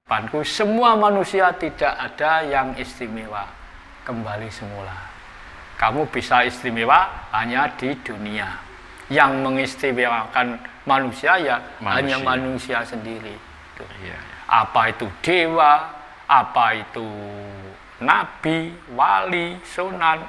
Panku semua manusia tidak ada yang istimewa, kembali semula. Kamu bisa istimewa hanya di dunia. Yang mengistimewakan manusia ya hanya manusia sendiri. Iya. Apa itu dewa, apa itu nabi, wali, sunan,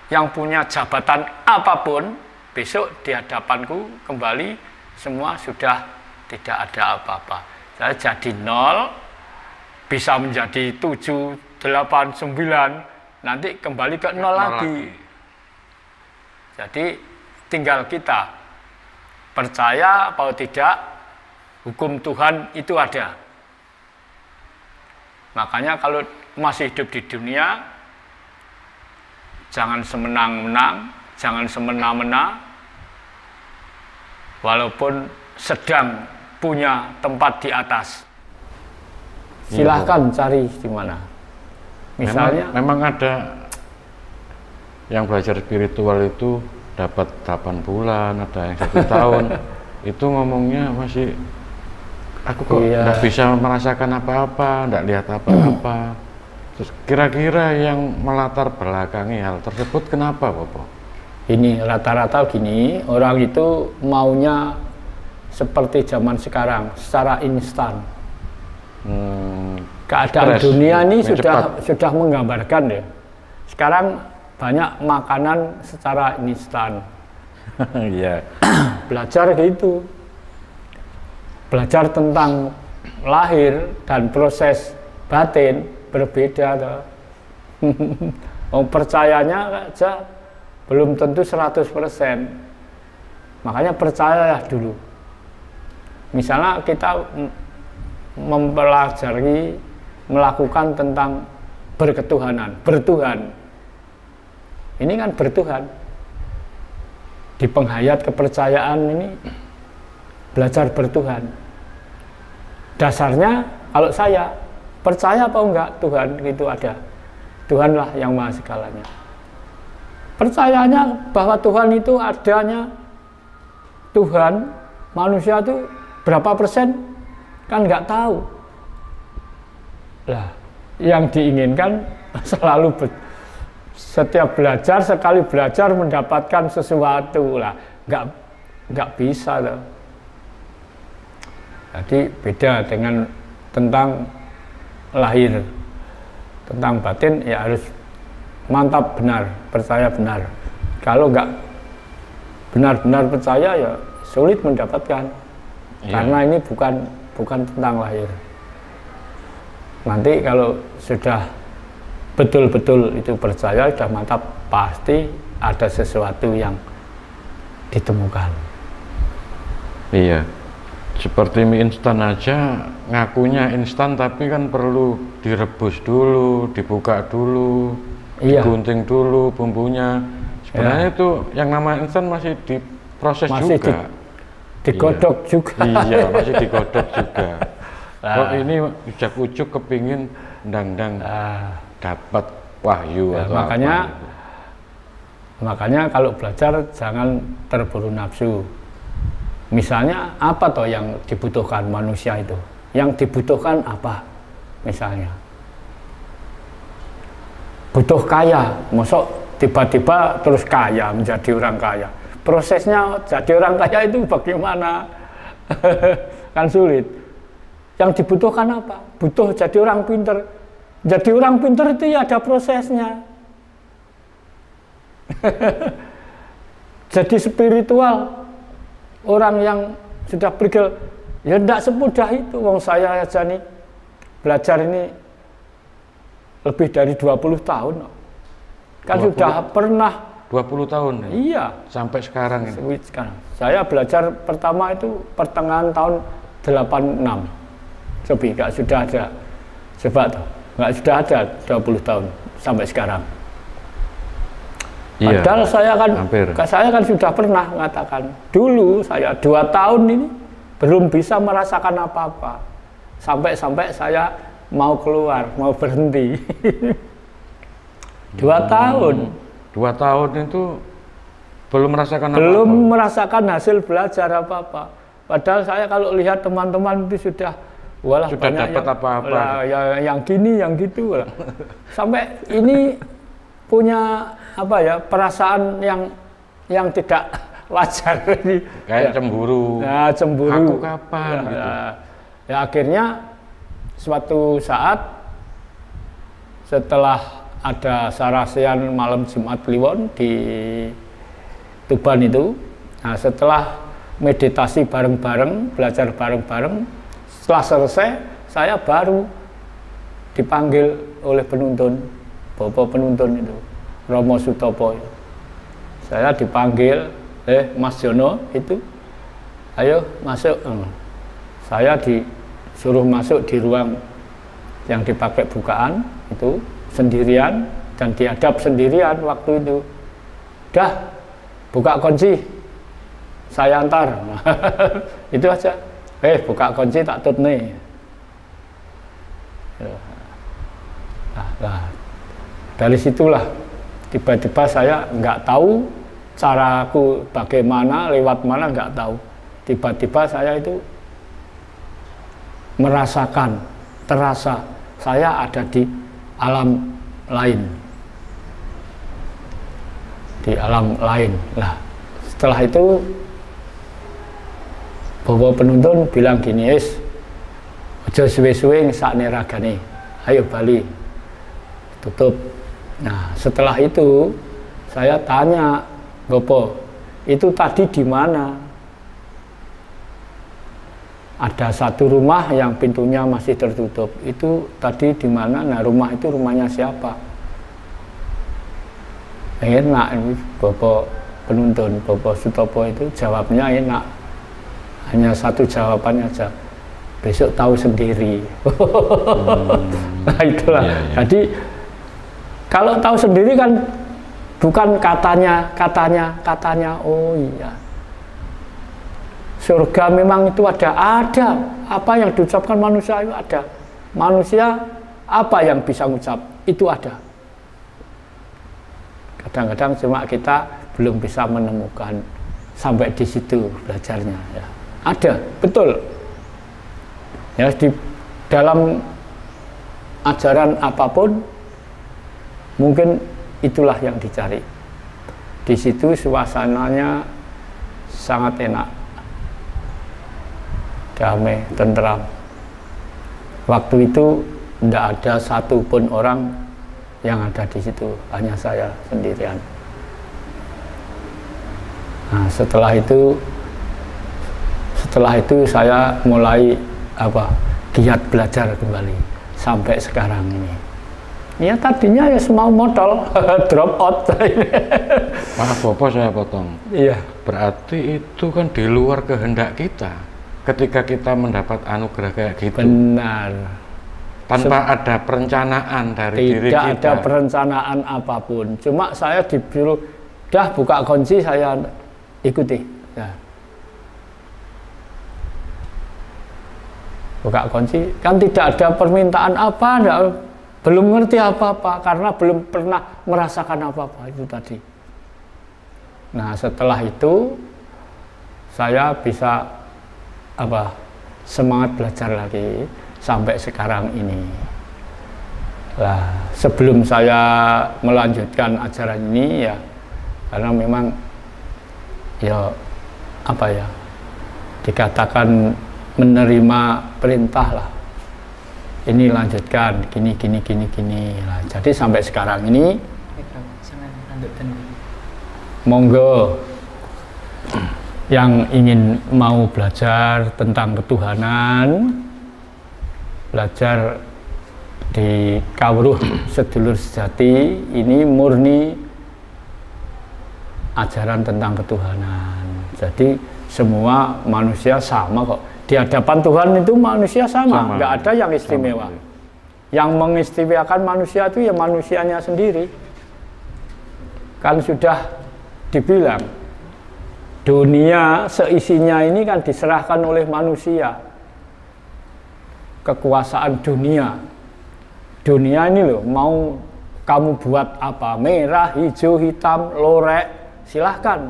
yang punya jabatan apapun, besok di hadapanku kembali semua sudah tidak ada apa-apa. Saya jadi 0, bisa menjadi 7, 8, 9, nanti kembali ke 0 lagi. Jadi tinggal kita percaya atau tidak, hukum Tuhan itu ada. Makanya kalau masih hidup di dunia, jangan semenang-menang, jangan semena-mena, walaupun sedang punya tempat di atas. Silahkan cari di mana. Misalnya memang ada yang belajar spiritual itu dapat 8 bulan, ada yang 1 tahun. Itu ngomongnya masih aku kok nggak bisa merasakan apa-apa, nggak lihat apa-apa. Terus kira-kira yang melatar belakangi hal tersebut kenapa, Bapak? Ini rata-rata gini, orang itu maunya seperti zaman sekarang, secara instan. Keadaan dunia ini sudah menggambarkan ya. Sekarang banyak makanan secara instan. Iya. Belajar gitu. Belajar tentang lahir dan proses batin berbeda. Percayanya aja belum tentu 100%. Makanya percayalah dulu. Misalnya kita mempelajari, melakukan tentang berketuhanan, bertuhan. Ini kan bertuhan. Di penghayat kepercayaan ini belajar bertuhan. Dasarnya kalau saya percaya apa enggak Tuhan itu ada. Tuhanlah yang maha segalanya. Percayanya bahwa Tuhan itu adanya, Tuhan, manusia itu berapa persen kan nggak tahu. Lah, yang diinginkan selalu setiap belajar, sekali belajar mendapatkan sesuatu lah, nggak bisa loh. Jadi beda dengan tentang lahir, tentang batin ya harus mantap benar, percaya benar. Kalau nggak benar-benar percaya ya sulit mendapatkan. Karena ini bukan tentang lahir. Nanti kalau sudah betul-betul itu percaya, sudah mantap, pasti ada sesuatu yang ditemukan. Iya. Seperti mie instan aja, ngakunya instan tapi kan perlu direbus dulu, dibuka dulu, digunting dulu bumbunya. Sebenarnya itu yang nama instan masih diproses juga. Digodok juga. Iya, masih digodok juga. Kok ini ujuk-ujuk kepingin ndang-ndang dapat wahyu atau makanya kalau belajar jangan terburu nafsu. Misalnya apa toh yang dibutuhkan manusia itu? Yang dibutuhkan apa? Misalnya butuh kaya, mosok tiba-tiba terus kaya, menjadi orang kaya. Prosesnya jadi orang kaya itu bagaimana? Kan sulit. Yang dibutuhkan apa? Butuh jadi orang pinter. Jadi orang pinter itu ya ada prosesnya. Jadi spiritual, orang yang sudah bergil, ya tidak semudah itu. Wong saya aja nih belajar ini lebih dari 20 tahun. Kan 20, sudah pernah 20 tahun ya? Iya. Sampai sekarang ini? Sekarang. Saya belajar pertama itu pertengahan tahun 86. Coba nggak sudah ada. Coba tuh, nggak sudah ada 20 tahun sampai sekarang. Iya, padahal saya kan sudah pernah mengatakan, dulu saya 2 tahun ini belum bisa merasakan apa-apa. Sampai saya mau keluar, mau berhenti. 2 tahun. 2 tahun itu belum merasakan apa-apa? Belum merasakan hasil belajar apa-apa. Padahal saya kalau lihat teman-teman itu sudah walah sudah dapat apa-apa. Ya, yang gini, yang gitu lah. Sampai ini punya apa ya perasaan yang tidak wajar ini. Kayak cemburu. Nah, cemburu. Aku kapan ya, gitu. Ya akhirnya suatu saat setelah ada sarasean malam Jumat Kliwon di Tuban itu, nah setelah meditasi bareng-bareng, belajar bareng-bareng, setelah selesai saya baru dipanggil oleh penuntun, bapak penuntun itu, Romo Sutopo. Saya dipanggil, Mas Jono itu, ayo masuk. Saya disuruh masuk di ruang yang dipakai bukaan itu sendirian dan dihadap sendirian waktu itu. Dah, buka kunci, saya antar. Itu aja. Buka kunci tak tut nih. Nah, dari situlah tiba-tiba saya nggak tahu caraku bagaimana, lewat mana nggak tahu. Tiba-tiba saya itu merasakan, terasa saya ada di alam lain. Di alam lain. Lah, setelah itu bapak penuntun bilang gini, aja suwe-suwe ngesakne ragane, ayo bali, tutup. Nah setelah itu saya tanya, Bapak, itu tadi di mana? Ada satu rumah yang pintunya masih tertutup, itu tadi di mana? Nah rumah itu rumahnya siapa? Enak ini Bapak penuntun, Bapak Sutopo itu jawabnya enak. Hanya satu jawabannya aja, besok tahu sendiri. Nah itulah. Iya. Jadi kalau tahu sendiri kan bukan katanya. Oh iya, surga memang itu ada. Apa yang diucapkan manusia itu ada. Manusia apa yang bisa ngucap itu ada. Kadang-kadang cuma kita belum bisa menemukan sampai di situ belajarnya. Ya. Ada, betul. Ya, di dalam ajaran apapun, mungkin itulah yang dicari. Di situ suasananya sangat enak, damai, tentram. Waktu itu tidak ada satupun orang yang ada di situ, hanya saya sendirian. Nah, setelah itu saya mulai giat belajar kembali sampai sekarang ini. Ya tadinya ya semau modal drop out. Maaf Bapak saya potong. Iya. Berarti itu kan di luar kehendak kita ketika kita mendapat anugerah kayak gitu. Benar. Tanpa ada perencanaan dari diri kita. Tidak ada perencanaan apapun. Cuma saya disuruh, dah buka kunci, saya ikuti. Ya. Buka kunci, kan tidak ada permintaan apa, belum ngerti apa-apa, karena belum pernah merasakan apa-apa itu tadi. Nah setelah itu, saya bisa semangat belajar lagi, sampai sekarang ini. Nah, sebelum saya melanjutkan ajaran ini ya, karena memang ya dikatakan menerima perintah lah. Ini lanjutkan gini lah. Jadi sampai sekarang ini monggo yang ingin mau belajar tentang ketuhanan, belajar di Kawruh Sedulur Sejati, ini murni ajaran tentang ketuhanan. Jadi semua manusia sama kok. Di hadapan Tuhan itu manusia sama. Nggak ada yang istimewa. Yang mengistimewakan manusia itu ya manusianya sendiri. Kan sudah dibilang, dunia seisinya ini kan diserahkan oleh manusia. Kekuasaan dunia ini loh, mau kamu buat apa, merah, hijau, hitam, lorek, silahkan.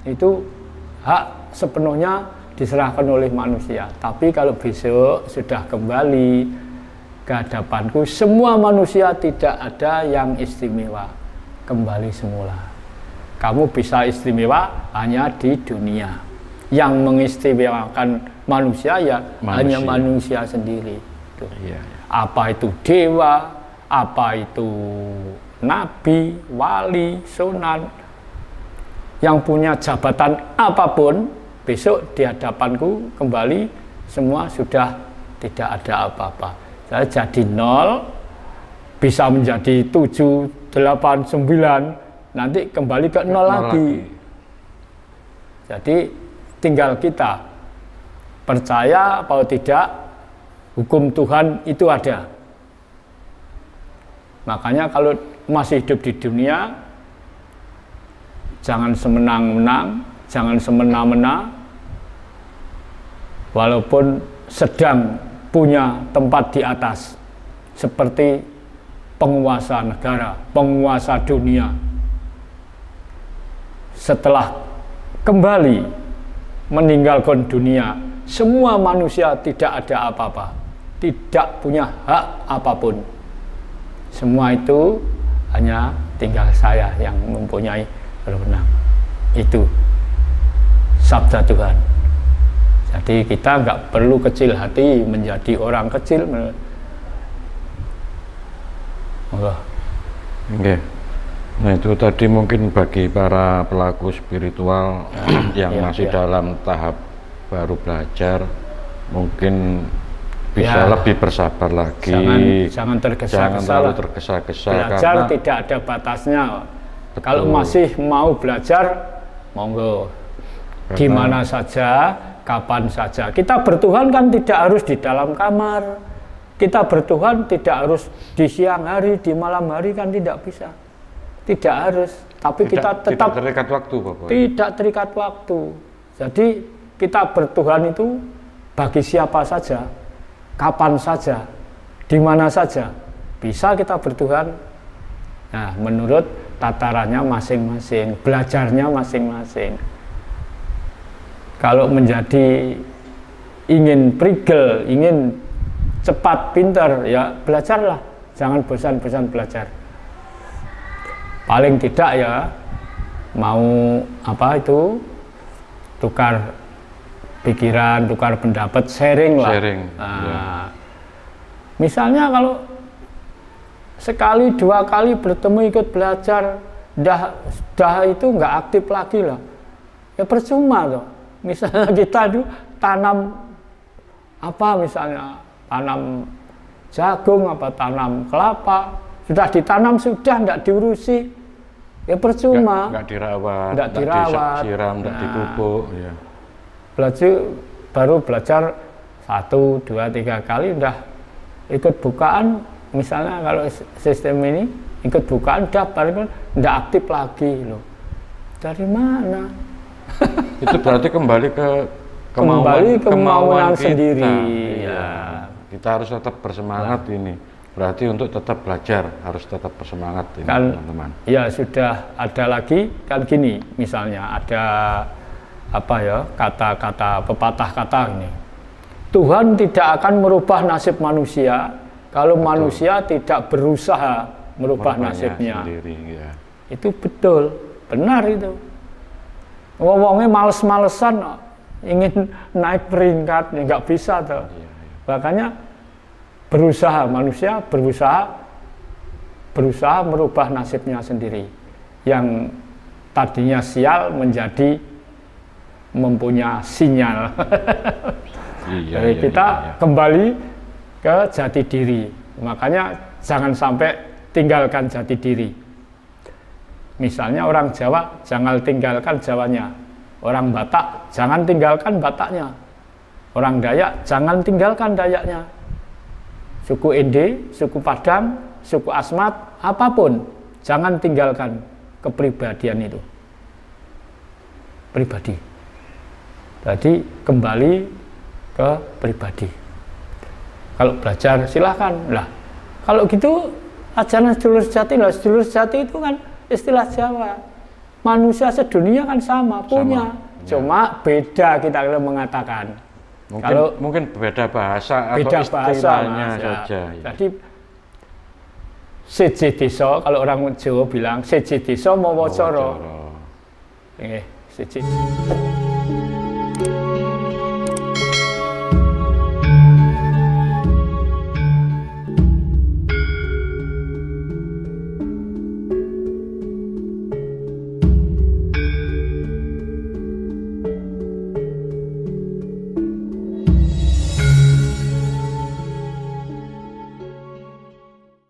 Itu hak sepenuhnya diserahkan oleh manusia. Tapi kalau besok sudah kembali ke hadapanku, semua manusia tidak ada yang istimewa, kembali semula. Kamu bisa istimewa hanya di dunia. Yang mengistimewakan manusia ya hanya manusia sendiri. Iya. Apa itu dewa, apa itu nabi, wali, sunan, yang punya jabatan apapun, besok di hadapanku kembali semua sudah tidak ada apa-apa. Saya jadi 0, bisa menjadi 7, 8, 9, nanti kembali ke 0 lagi. Jadi tinggal kita percaya atau tidak, hukum Tuhan itu ada. Makanya kalau masih hidup di dunia, jangan semenang-menang, jangan semena-mena, walaupun sedang punya tempat di atas, seperti penguasa negara, penguasa dunia. Setelah kembali meninggalkan dunia, semua manusia tidak ada apa-apa, tidak punya hak apapun. Semua itu hanya tinggal saya yang mempunyai wewenang. Itu sabda Tuhan. Jadi kita nggak perlu kecil hati menjadi orang kecil. Oke. Nah itu tadi mungkin bagi para pelaku spiritual yang masih dalam tahap baru belajar, mungkin bisa lebih bersabar lagi. Jangan tergesa-gesa. Jangan terlalu tergesa-gesa. Belajar tidak ada batasnya. Betul. Kalau masih mau belajar, monggo. Di mana saja, kapan saja. Kita bertuhan kan tidak harus di dalam kamar. Kita bertuhan tidak harus di siang hari, di malam hari kan tidak bisa. Tidak harus. Tapi kita tetap tidak terikat waktu, Bapak. Tidak terikat waktu. Jadi kita bertuhan itu bagi siapa saja, kapan saja, di mana saja bisa kita bertuhan. Nah, menurut tatarannya masing-masing, belajarnya masing-masing. Kalau menjadi ingin prigel, ingin cepat, pintar, ya belajarlah, jangan bosan-bosan belajar. Paling tidak ya mau apa itu, tukar pikiran, tukar pendapat, sharing lah. Sharing. Nah, misalnya kalau sekali 2 kali bertemu ikut belajar, dah itu nggak aktif lagi lah, ya percuma loh. Misalnya kita itu tanam apa, misalnya tanam jagung apa tanam kelapa, sudah ditanam sudah nggak diurusi, ya percuma. Nggak dirawat, nggak disiram, nggak dipupuk. Ya. Baru belajar 1, 2, 3 kali udah ikut bukaan, misalnya kalau sistem ini ikut bukaan udah paling nggak aktif lagi loh. Dari mana? Itu berarti kembali ke kemauan sendiri. Kita. Ya. Kita harus tetap bersemangat ini. Berarti untuk tetap belajar harus tetap bersemangat ini, kan, teman-teman. Ya sudah ada lagi kan gini, misalnya ada apa ya, kata-kata pepatah kata ini. Tuhan tidak akan merubah nasib manusia kalau manusia tidak berusaha merubah nasibnya sendiri, ya. Itu betul, benar itu. Wong-wongnya males-malesan ingin naik peringkat, ya nggak bisa tuh. Iya. Makanya berusaha, manusia berusaha merubah nasibnya sendiri. Yang tadinya sial menjadi mempunyai sinyal. Jadi kita kembali ke jati diri. Makanya jangan sampai tinggalkan jati diri. Misalnya orang Jawa, jangan tinggalkan Jawanya. Orang Batak, jangan tinggalkan Bataknya. Orang Dayak, jangan tinggalkan Dayaknya. Suku Ende, suku Padang, suku Asmat, apapun, jangan tinggalkan kepribadian itu. Pribadi. Jadi kembali ke pribadi. Kalau belajar silahkan lah. Kalau gitu ajaran sedulur sejati lah. Sedulur sejati itu kan istilah Jawa. Manusia sedunia kan sama, punya. Cuma beda kita kalau mengatakan. Mungkin beda bahasa beda atau istilahnya bahasa, saja. Ya. Jadi siji desa, kalau orang Jawa bilang siji desa mawa cara. Nggih, siji.